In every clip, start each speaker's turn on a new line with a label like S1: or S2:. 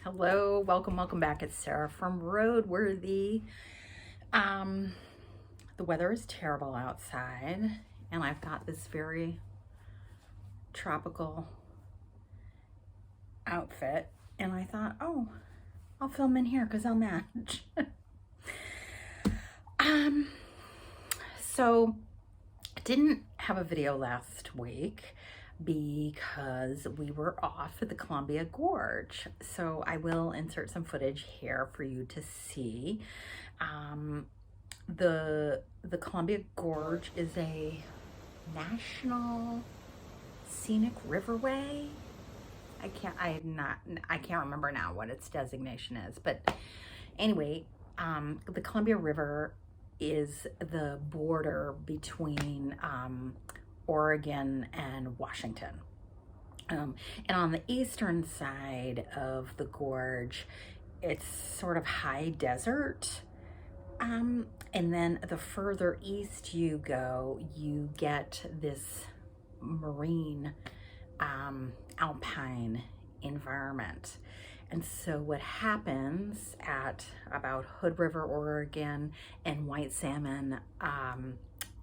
S1: Hello, welcome back. It's Sarah from Roadworthy. The weather is terrible outside, and I've got this very tropical outfit, and I thought, oh, I'll film in here because I'll match. So I didn't have a video last week because we were off at the Columbia Gorge. So I will insert some footage here for you to see. The Columbia Gorge is a national scenic riverway. I can't remember now what its designation is, but anyway, the Columbia River is the border between Oregon and Washington. And on the eastern side of the gorge, it's sort of high desert. And then the further east you go, you get this marine alpine environment. And so what happens at about Hood River, Oregon, and White Salmon,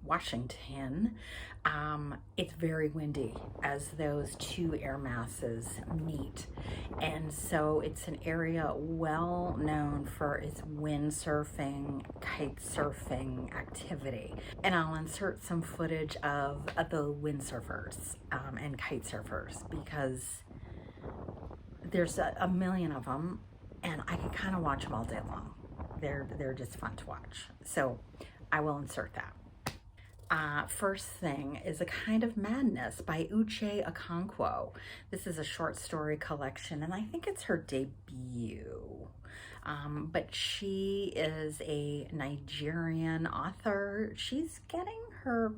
S1: Washington, it's very windy as those two air masses meet. And so it's an area well known for its windsurfing, kite surfing activity. And I'll insert some footage of the windsurfers and kite surfers because there's a million of them, and I can kind of watch them all day long. They're just fun to watch. So I will insert that. First thing is A Kind of Madness by Uche Okonkwo. This is a short story collection, and I think it's her debut. But she is a Nigerian author. She's getting her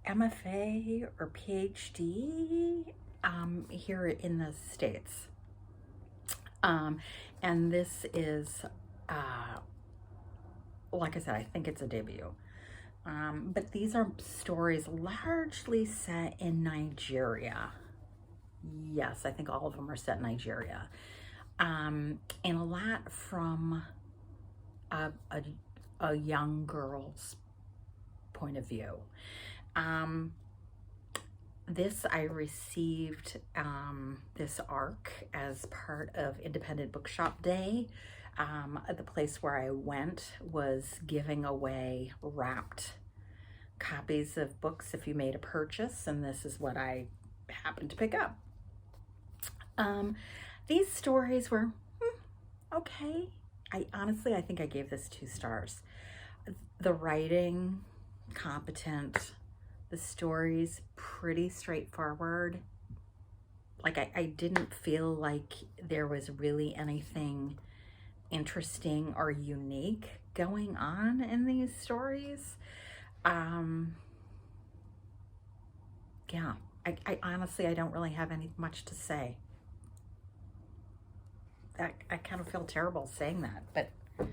S1: MFA or PhD here in the States. And this is, like I said, I think it's a debut. But these are stories largely set in Nigeria. Yes, I think all of them are set in Nigeria. And a lot from a young girl's point of view. This I received this ARC as part of Independent Bookshop Day. The place where I went was giving away wrapped copies of books if you made a purchase, and this is what I happened to pick up. These stories were okay. I think I gave this 2 stars. The writing, competent. The story's pretty straightforward. Like I didn't feel like there was really anything interesting or unique going on in these stories. Yeah, I honestly, I don't really have much to say. I kind of feel terrible saying that, but I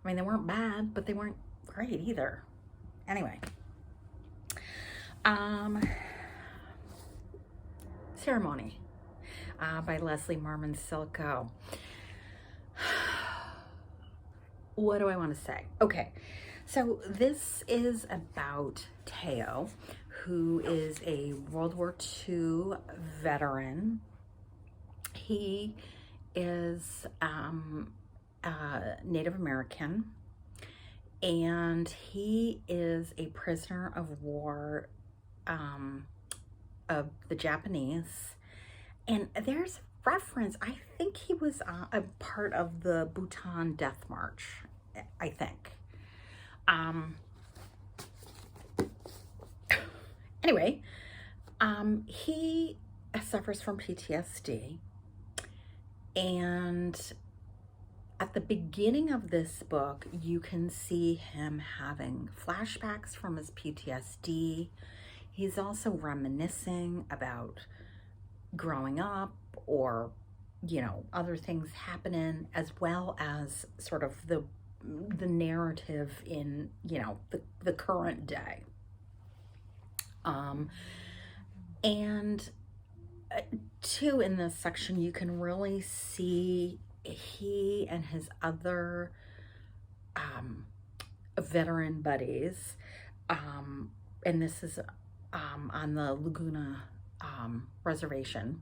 S1: mean, they weren't bad, but they weren't great either. Anyway. Ceremony by Leslie Marmon Silko. What do I want to say? Okay, so this is about Teo, who is a World War II veteran. He is Native American, and he is a prisoner of war of the Japanese. And there's reference, I think he was a part of the Bhutan Death March, I think. Anyway, he suffers from PTSD, and at the beginning of this book, you can see him having flashbacks from his PTSD. He's also reminiscing about growing up or, you know, other things happening, as well as sort of the narrative in, you know, the current day. And too, in this section, you can really see he and his other veteran buddies, and this is on the Laguna reservation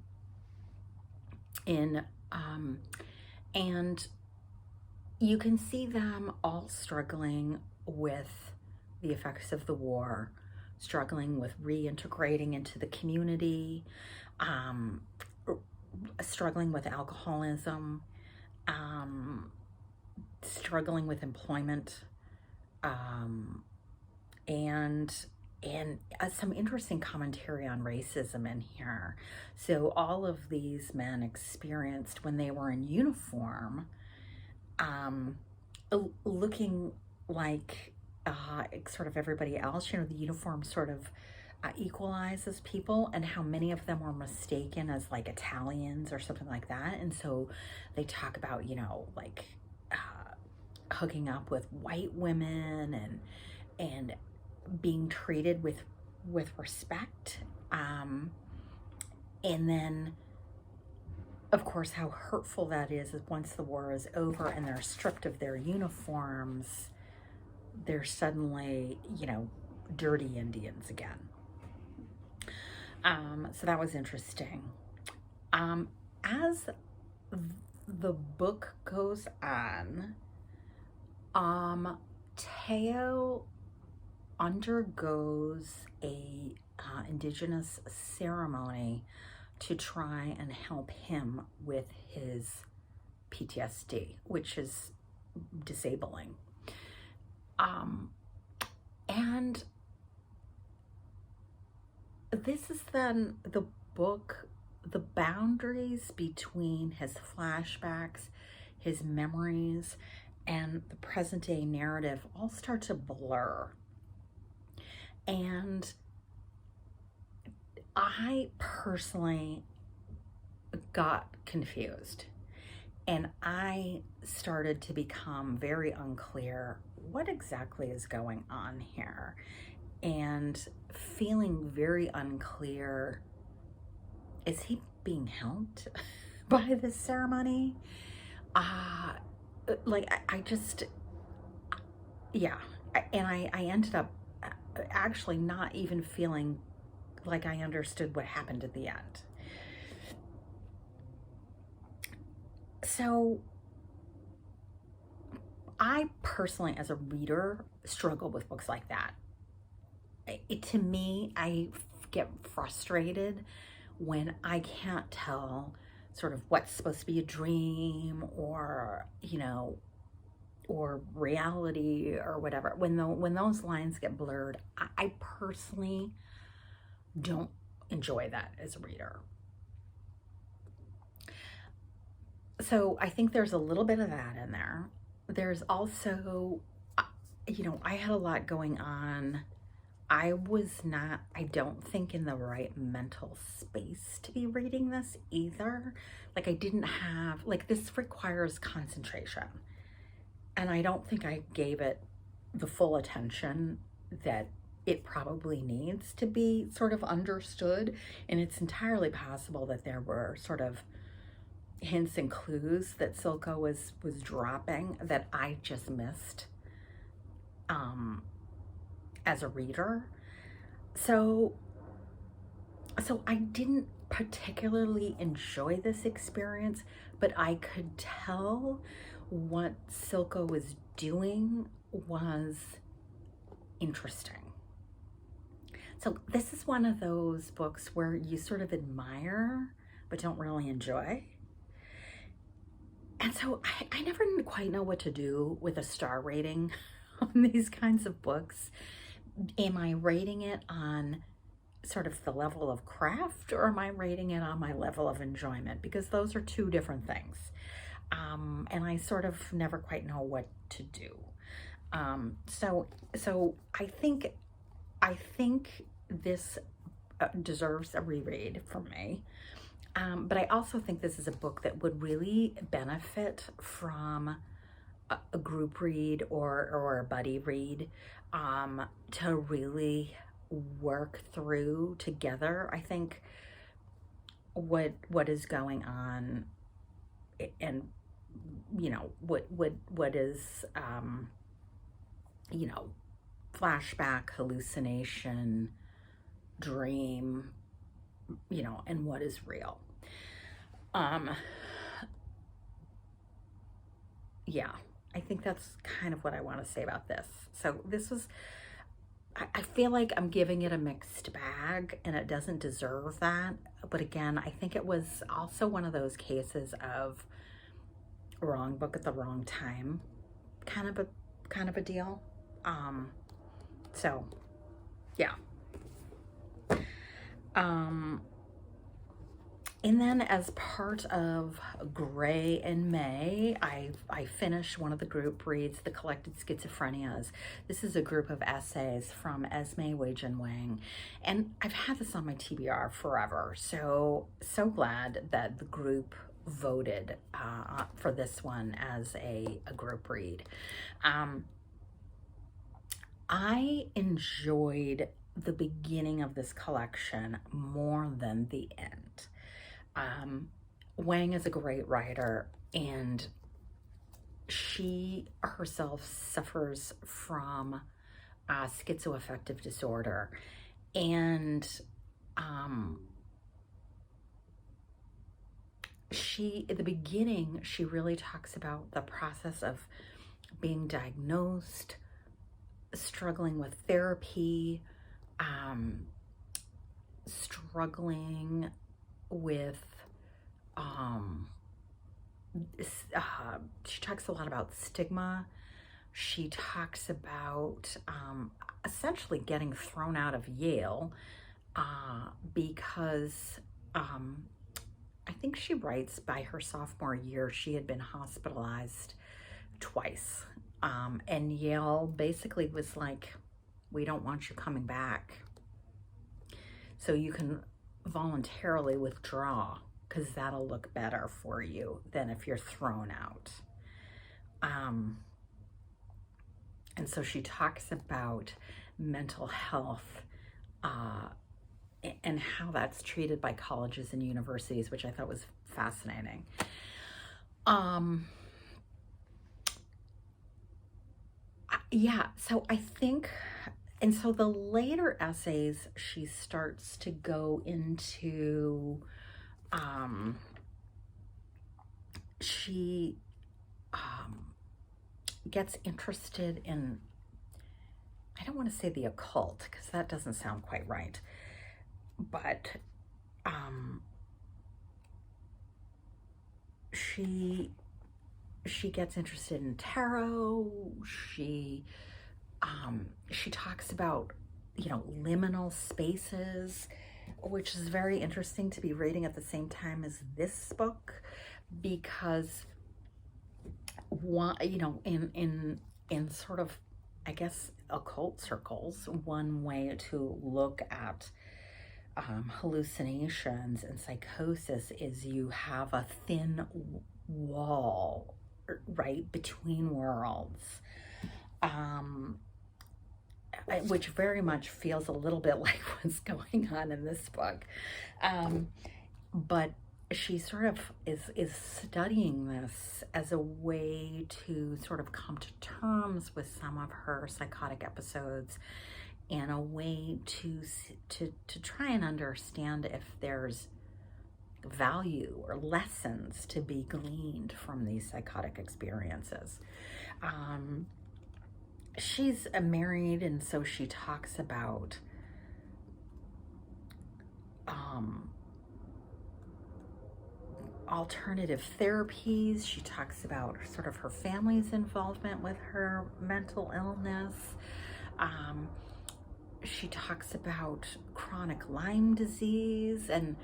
S1: in and you can see them all struggling with the effects of the war, struggling with reintegrating into the community, struggling with alcoholism, struggling with employment, and some interesting commentary on racism in here. So all of these men experienced, when they were in uniform, looking like sort of everybody else. You know, the uniform sort of equalizes people, and how many of them were mistaken as like Italians or something like that. And so they talk about, you know, like hooking up with white women and being treated with respect, and then of course how hurtful that is once the war is over and they're stripped of their uniforms, they're suddenly, you know, dirty Indians again. So that was interesting. As the book goes on, Teo undergoes a indigenous ceremony to try and help him with his PTSD, which is disabling. And this is then the book, the boundaries between his flashbacks, his memories, and the present day narrative all start to blur. And I personally got confused, and I started to become very unclear what exactly is going on here, and feeling very unclear, is he being helped by this ceremony? Like I just, yeah, and I ended up actually not even feeling like I understood what happened at the end. So I personally, as a reader, struggle with books like that. To me, I get frustrated when I can't tell sort of what's supposed to be a dream, or, you know, or reality, or whatever. When those lines get blurred, I personally don't enjoy that as a reader. So I think there's a little bit of that in there. There's also, you know, I had a lot going on. I was not, I don't think, in the right mental space to be reading this either. Like I didn't have, like, this requires concentration. And I don't think I gave it the full attention that it probably needs to be sort of understood. And it's entirely possible that there were sort of hints and clues that Silko was dropping that I just missed as a reader. So I didn't particularly enjoy this experience, but I could tell what Silko was doing was interesting. So this is one of those books where you sort of admire but don't really enjoy. And so I never quite know what to do with a star rating on these kinds of books. Am I rating it on sort of the level of craft, or am I rating it on my level of enjoyment? Because those are two different things. And I sort of never quite know what to do. So I think this deserves a reread from me. But I also think this is a book that would really benefit from a group read or a buddy read, to really work through together. I think what is going on, and what is flashback, hallucination, dream, and what is real. Yeah, I think that's kind of what I want to say about this. So this was, I feel like I'm giving it a mixed bag, and it doesn't deserve that. But again, I think it was also one of those cases of wrong book at the wrong time, kind of a deal. So yeah. And then as part of Gray and May, I finished one of the group reads, The Collected Schizophrenias. This is a group of essays from Esme, Weijun, Wang. And I've had this on my TBR forever. So glad that the group voted for this one as a group read. I enjoyed the beginning of this collection more than the end. Wang is a great writer, and she herself suffers from schizoaffective disorder. And at the beginning, she really talks about the process of being diagnosed, struggling with therapy, struggling with she talks a lot about stigma. She talks about essentially getting thrown out of Yale because I think she writes by her sophomore year she had been hospitalized twice, and Yale basically was like, we don't want you coming back, so you can voluntarily withdraw, because that'll look better for you than if you're thrown out. And so she talks about mental health and how that's treated by colleges and universities, which I thought was fascinating. Yeah, so I think, and so the later essays, she starts to go into, she gets interested in, I don't want to say the occult, because that doesn't sound quite right, but she gets interested in tarot. She talks about, liminal spaces, which is very interesting to be reading at the same time as this book, because in sort of, I guess, occult circles, one way to look at hallucinations and psychosis is you have a thin wall, right, between worlds, which very much feels a little bit like what's going on in this book. But she sort of is studying this as a way to sort of come to terms with some of her psychotic episodes, and a way to try and understand if there's value or lessons to be gleaned from these psychotic experiences. She's married, and so she talks about alternative therapies. She talks about sort of her family's involvement with her mental illness. She talks about chronic Lyme disease and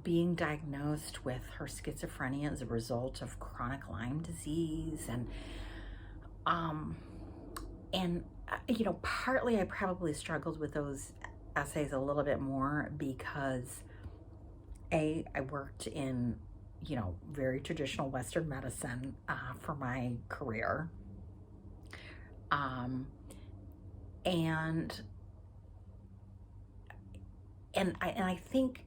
S1: being diagnosed with her schizophrenia as a result of chronic Lyme disease, and partly I probably struggled with those essays a little bit more because I worked in very traditional Western medicine for my career, and I think,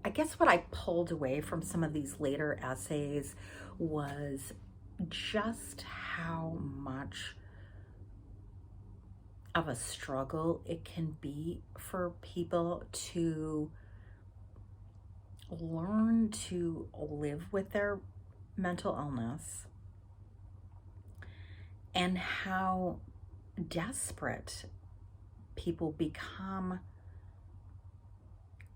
S1: I guess what I pulled away from some of these later essays was just how much of a struggle it can be for people to learn to live with their mental illness, and how desperate people become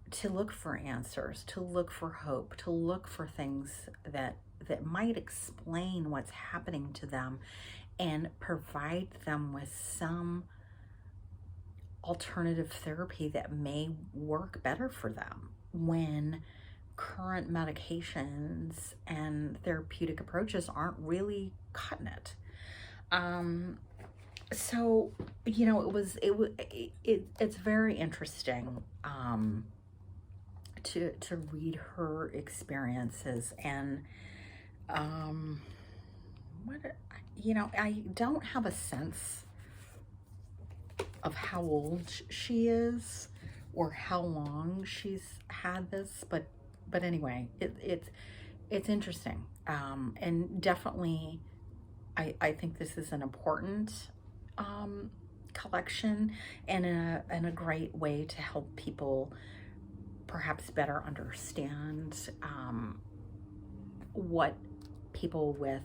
S1: to look for answers, to look for hope, to look for things that might explain what's happening to them and provide them with some alternative therapy that may work better for them when current medications and therapeutic approaches aren't really cutting it. So, you know, it's very interesting to read her experiences, and I don't have a sense of how old she is or how long she's had this, but anyway, it's interesting, and definitely I think this is an important collection, and a great way to help people perhaps better understand what people with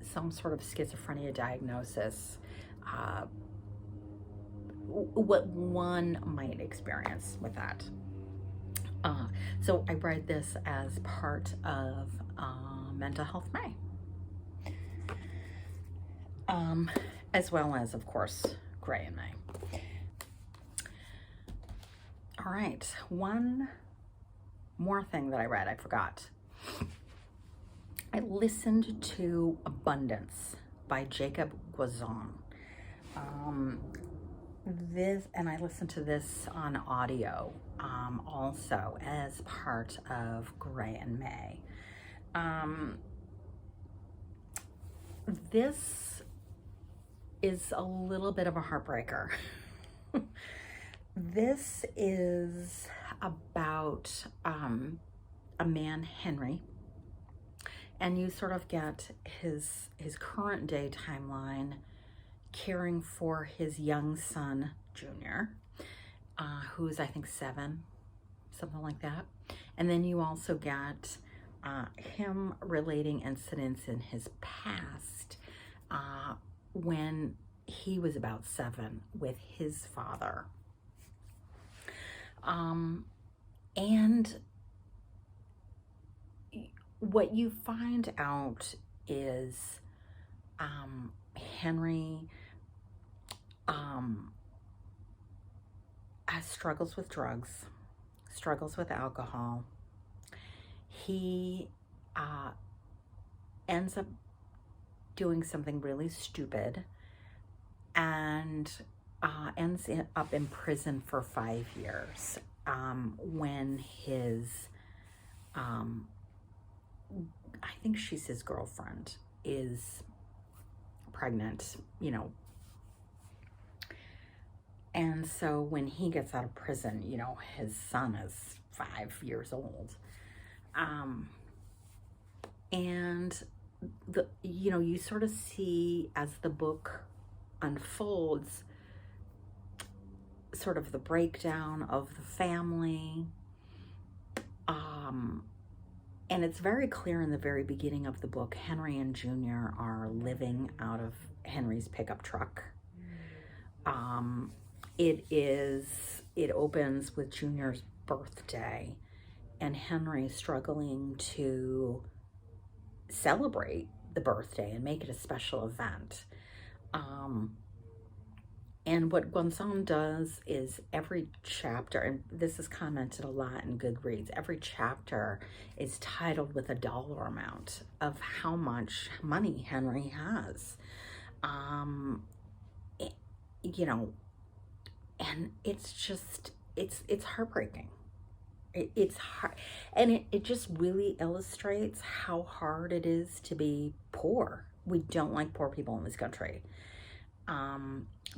S1: some sort of schizophrenia diagnosis, what one might experience with that. So I read this as part of Mental Health May, as well as, of course, Gray and May. All right, one more thing that I read, I forgot. I listened to Abundance by Jakob Guanzon. And I listened to this on audio also as part of Gray and May. This is a little bit of a heartbreaker. This is about a man, Henry, and you sort of get his current day timeline, caring for his young son, Junior, who's I think 7, something like that. And then you also get him relating incidents in his past when he was about 7 with his father. And what you find out is Henry has struggles with drugs, struggles with alcohol. He ends up doing something really stupid and ends up in prison for 5 years when his, I think she's his girlfriend, is pregnant, you know. And so when he gets out of prison, you know, his son is 5 years old. And you sort of see as the book unfolds sort of the breakdown of the family. And it's very clear in the very beginning of the book, Henry and Junior are living out of Henry's pickup truck. It opens with Junior's birthday and Henry struggling to celebrate the birthday and make it a special event. And what Guanzon does is every chapter, and this is commented a lot in Goodreads, every chapter is titled with a dollar amount of how much money Henry has. And it's just, it's heartbreaking. It's hard, and it just really illustrates how hard it is to be poor. We don't like poor people in this country.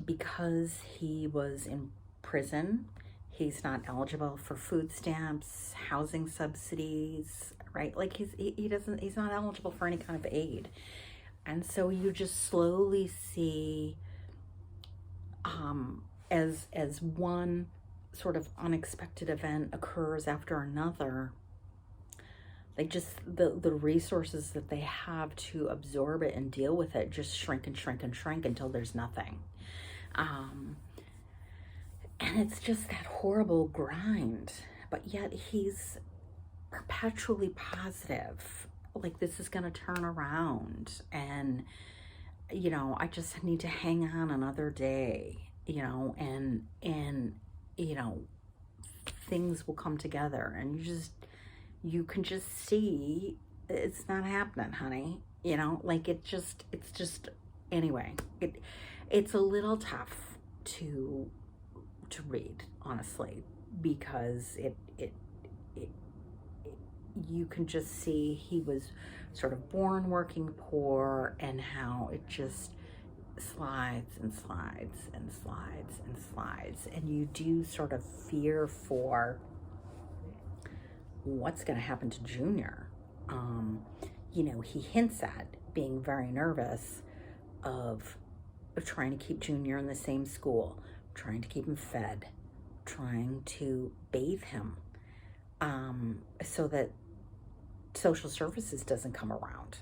S1: Because he was in prison He's not eligible for food stamps, housing subsidies, right? Like he's not eligible for any kind of aid. And so you just slowly see as one sort of unexpected event occurs after another, they just, the resources that they have to absorb it and deal with it just shrink and shrink and shrink until there's nothing. And it's just that horrible grind, but yet he's perpetually positive. Like, this is going to turn around, and, you know, I just need to hang on another day, you know, and, you know, things will come together, and you can just see it's not happening, honey. You know, like it's just, anyway, it's a little tough to read, honestly, because you can just see he was sort of born working poor, and how it just slides and slides and slides and slides, and you do sort of fear for what's going to happen to Junior. You know, he hints at being very nervous of trying to keep Junior in the same school, trying to keep him fed, trying to bathe him, so that social services doesn't come around.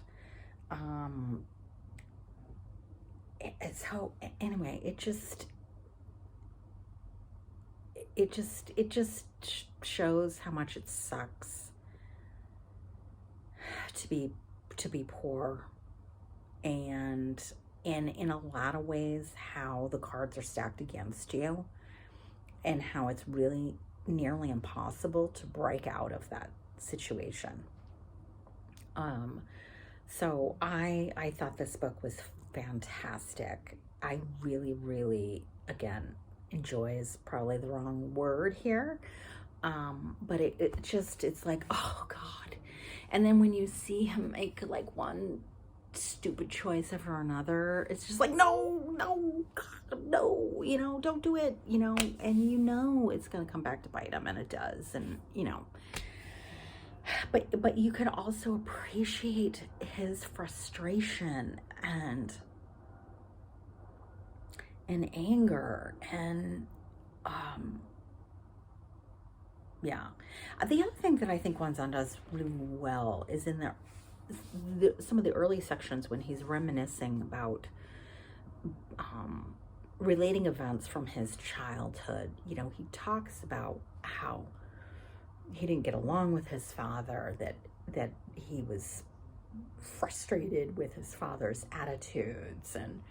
S1: So anyway, it just shows how much it sucks to be poor, and in a lot of ways how the cards are stacked against you, and how it's really nearly impossible to break out of that situation. So I thought this book was fantastic. I really, really, again, enjoy is probably the wrong word here. But it's like, oh God. And then when you see him make like one stupid choice after another, it's just like, no, God, no, you know, don't do it, you know, and you know it's going to come back to bite him, and it does. And, you know, but you can also appreciate his frustration and anger, and yeah. The other thing that I think Guanzon does really well is in some of the early sections when he's reminiscing about relating events from his childhood. You know, he talks about how he didn't get along with his father, that he was frustrated with his father's attitudes, and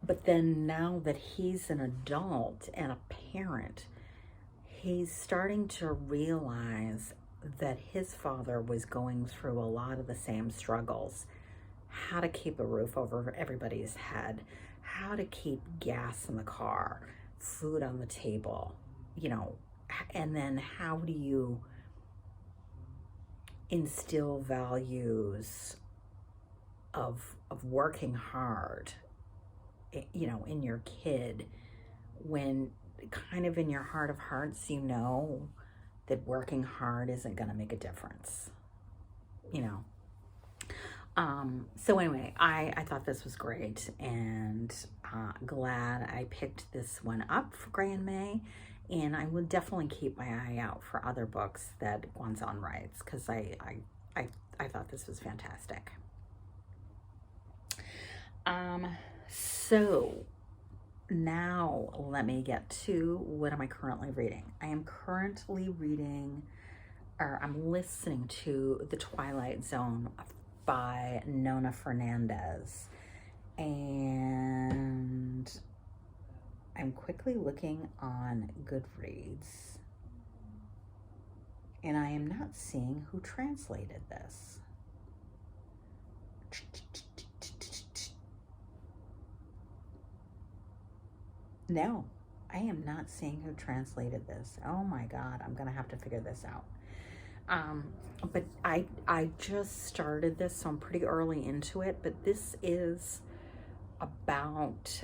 S1: but then now that he's an adult and a parent, he's starting to realize that his father was going through a lot of the same struggles. How to keep a roof over everybody's head, how to keep gas in the car, food on the table, you know, and then how do you instill values of working hard, you know, in your kid, when kind of in your heart of hearts, you know that working hard isn't going to make a difference, you know. So anyway, I thought this was great, and glad I picked this one up for Gray and May, and I will definitely keep my eye out for other books that Guanzon writes, because I thought this was fantastic. So now let me get to what am I currently reading. I am currently reading, or I'm listening to The Twilight Zone by Nona Fernandez, and I'm quickly looking on Goodreads, and I am not seeing who translated this. No, I am not seeing who translated this. Oh my God, I'm gonna have to figure this out. But I just started this, so I'm pretty early into it, but this is about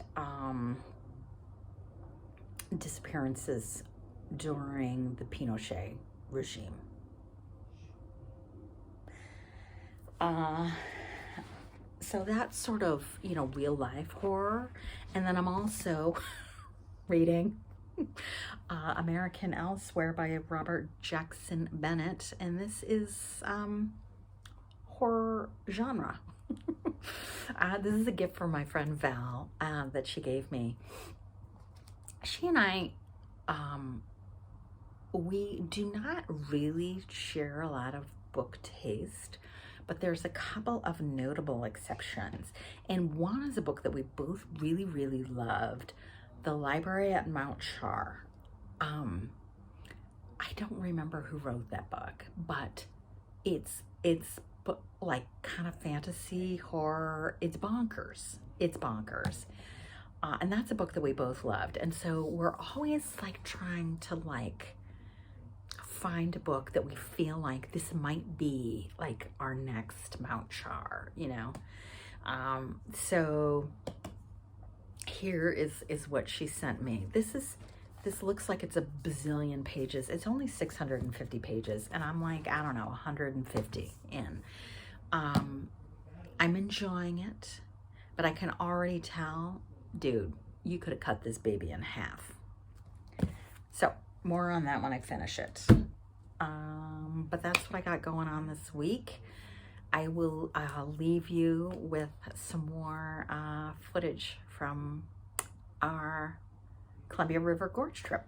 S1: disappearances during the Pinochet regime. So that's sort of, you know, real life horror. And then I'm also reading American Elsewhere by Robert Jackson Bennett. And this is horror genre. This is a gift from my friend Val that she gave me. She and I, we do not really share a lot of book taste, but there's a couple of notable exceptions. And one is a book that we both really, really loved, The Library at Mount Char. I don't remember who wrote that book, but it's like kind of fantasy, horror. It's bonkers. It's bonkers. And that's a book that we both loved. And so we're always like trying to like find a book that we feel like this might be like our next Mount Char, you know? So here is what she sent me. This looks like it's a bazillion pages. It's only 650 pages. And I'm like, I don't know, 150 in. I'm enjoying it, but I can already tell, dude, you could have cut this baby in half. So more on that when I finish it. But that's what I got going on this week. I'll leave you with some more footage from our Columbia River Gorge trip.